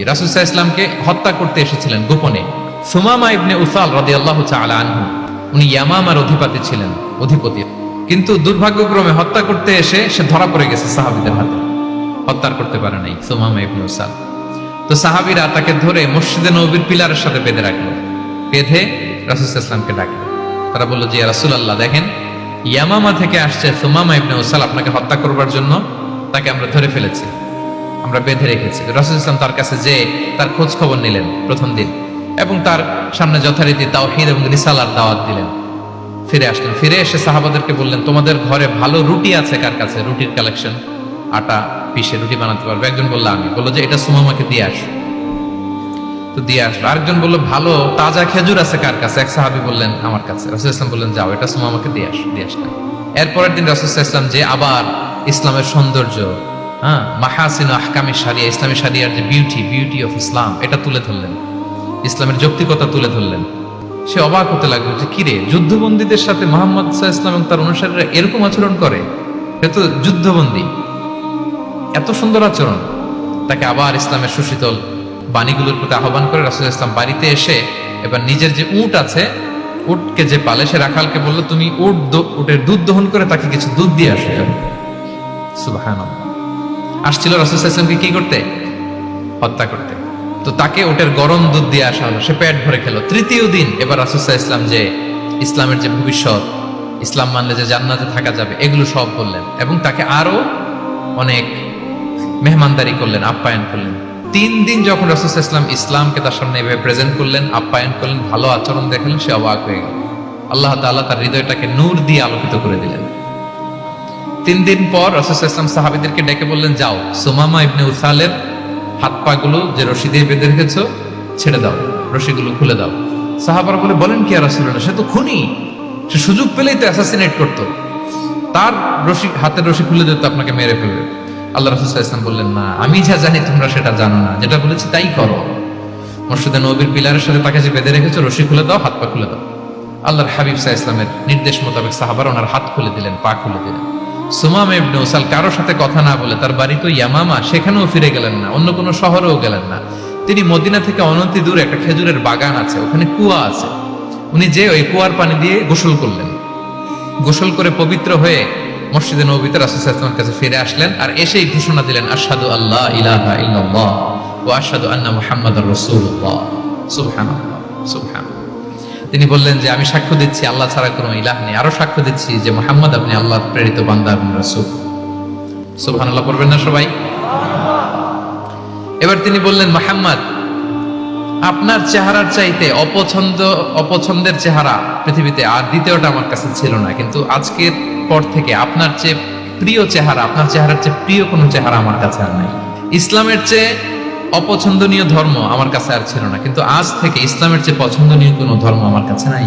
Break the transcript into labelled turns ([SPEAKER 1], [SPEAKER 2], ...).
[SPEAKER 1] রাসূল সাল্লাল্লাহু আলাইহি ওয়াসাল্লামকে হত্যা করতে এসেছিলেন গোপনে। সুমামা ইবনে উসাল রাদিয়াল্লাহু তাআলা আনহু, উনি ইয়ামামার অধিপতি, কিন্তু দুর্ভাগ্যক্রমে হত্যা করতে এসে সে ধরা পড়ে গেছে সাহাবীদের হাতে, হত্যা করতে পারে নাই সুমামা ইবনে উসাল। তো সাহাবীরা তাকে ধরে মসজিদে নববীর পিলারের সাথে বেঁধে রাখলো, বেঁধে রাসূল সাল্লাল্লাহু আলাইহি ওয়াসাল্লামকে ডাকলো। তারা বলল যে ইয়া রাসূলুল্লাহ, দেখেন ইয়ামামা থেকে আসছে সুমামা ইবনে উসাল আপনাকে হত্যা করবার জন্য, তাকে আমরা ধরে ফেলেছি, আমরা বেঁধে রেখেছি। রাসূল সাল্লাল্লাহু আলাইহি ওয়াসাল্লাম তার কাছে যে তার খোঁজ খবর নিলেন প্রথম দিন, এবং তার সামনে যথারীতি তাওহীদ এবং রিসালার দাওয়াত দিলেন। ফিরে আসলেন, ফিরে এসে সাহাবাদেরকে বললেন, তোমাদের ঘরে ভালো রুটি আছে কার কাছে? রুটির কালেকশন, আটা পিষে রুটি বানাতে পারবে। একজন বলল আমি, বললো যে এটা সুমামাকে দিয়ে আসো, তো দিয়ে আসলো। আরেকজন বললো ভালো তাজা খেজুর আছে কার কাছে? এক সাহাবী বললেন আমার কাছে। রাসূল সাল্লাল্লাহু আলাইহি ওয়াসাল্লাম বললেন যাও, এটা সুমামাকে দিয়ে আসো, দিয়ে আসলেন। এরপরের দিন রাসূল সাল্লাল্লাহু আলাইহি ওয়াসাল্লাম যে আবার ইসলামের সৌন্দর্য, মাহাসিন আহকামি শারিয়া, ইসলামী শারিয়ার যে বিউটি অফ ইসলাম, এটা তুলে ধরলেন, ইসলামের যৌক্তিকতা তুলে ধরলেন। সে অবাক হতে লাগলো যে কিরে, যুদ্ধবন্দীদের সাথে মুহাম্মদ সাল্লাল্লাহু আলাইহি ওয়াসাল্লাম এবং তার অনুসারীরা এরকম আচরণ করে? সে তো যুদ্ধবন্দী, এত সুন্দর আচরণ। তাকে আবার ইসলামের সুশীতল বাণীগুলোর প্রতি আহ্বান করে রাসূল সাল্লাল্লাহু আলাইহি ওয়াসাল্লাম বাড়িতে এসে এবার নিজের যে উট আছে, উটকে যে পালে, সে রাখালকে বললো তুমি উটের দুধ দহন করে তাকে কিছু দুধ দিয়ে আসো। সুবহানাল্লাহ। আসছিল রাসূল সাল্লাল্লাহু আলাইহি ওয়াসাল্লামকে কি করতে? হত্যা করতে। তো তাকে ওটের গরম দুধ দিয়ে আসা হলো, সে পেট ভরে খেলো। তৃতীয় দিন এবার রাসূল সাল্লাল্লাহু আলাইহি ওয়াসাল্লাম যে ইসলামের যে ভবিষ্যৎ, ইসলাম মানলে যে জান্নাতে থাকা যাবে, এগুলো সব বললেন, এবং তাকে আরো অনেক মেহমানদারি করলেন, আপ্যায়ন করলেন। 3 দিন যখন রাসূল সাল্লাল্লাহু আলাইহি ওয়াসাল্লাম ইসলামকে তার সামনে এভাবে প্রেজেন্ট করলেন, আপ্যায়ন করলেন, ভালো আচরণ দেখালেন, সে অবাক হয়ে গেল। আল্লাহ তাআলা তার হৃদয়টাকে নূর দিয়ে আলোকিত করে দিলেন। 3 দিন পর রাসূল সাল্লাল্লাহু আলাইহি ওয়াসাল্লাম সাহাবীদেরকে ডেকে বললেন, যাও সুমামা ইবনে উসালের হাত পা গুলো যে রশি দিয়ে বেঁধে রেখেছো ছেড়ে দাও, রশিগুলো খুলে দাও। সাহাবারা বলেন কি ইয়া রাসূলুল্লাহ, সে তো খুনি, সে সুযোগ পেলেই তো অ্যাসাসিনেট করতো, তার হাতের রশি খুলে দিতে আপনাকে মেরে ফেলবে। আল্লাহ রাসূল সাল্লাল্লাহু আলাইহি ওয়াসাল্লাম বললেন, না, আমি যা জানি তোমরা সেটা জানো না, যেটা বলেছি তাই করো। মসজিদে নববীর পিলারের সাথে তাকে যে বেঁধে রেখেছো, রশি খুলে দাও, হাত পা খুলে দাও। আল্লাহর হাবিব সাল্লাল্লাহু আলাইহি ওয়াসাল্লামের নির্দেশ মোতাবেক সাহাবারা ওনার হাত খুলে দিলেন, পা খুলে দিলেন। সুমামা ইবনে উসাল কারোর সাথে কথা না বলে, তার বাড়ি তো ইয়ামামা, সেখানেও ফিরে গেলেন না, অন্য কোনো শহরেও গেলেন না। তিনি মদিনা থেকে অনতি দূরে একটা খেজুরের বাগান আছে, ওখানে কুয়া আছে, উনি যে ওই কুয়ার পানি দিয়ে গোসল করলেন। গোসল করে পবিত্র হয়ে মসজিদে নববীতে রাসূল সাল্লাল্লাহু আলাইহি ওয়াসাল্লামের কাছে ফিরে আসলেন, আর এসেই ঘোষণা দিলেন, আশহাদু আল্লা ইলাহা ইল্লাল্লাহ ওয়া আশহাদু আন্না মুহাম্মাদার রাসূলুল্লাহ। সুবহানাল্লাহ, সুবহানাল্লাহ। তিনি বললেন যে আমি সাক্ষ্য দিচ্ছি আল্লাহ ছাড়া কোনো ইলাহ নেই, আরো সাক্ষ্য দিচ্ছি যে মুহাম্মদ আপনি আল্লাহর প্রেরিত বান্দা এবং রাসূল। সুবহানাল্লাহ পড়বেন না সবাই? এবার তিনি বললেন, মুহাম্মদ, আপনার চেহারার চাইতে অপছন্দের চেহারা পৃথিবীতে আর দ্বিতীয়টা আমার কাছে ছিল না, কিন্তু আজকের পর থেকে আপনার চেয়ে প্রিয় চেহারা, আপনার চেহারার চেয়ে প্রিয় কোনো চেহারা আমার কাছে আর নাই। ইসলামের চেয়ে অপছন্দনীয় ধর্ম আমার কাছে আর ছিল না, কিন্তু আজ থেকে ইসলামের চেয়ে পছন্দনীয় কোনো ধর্ম আমার কাছে নাই।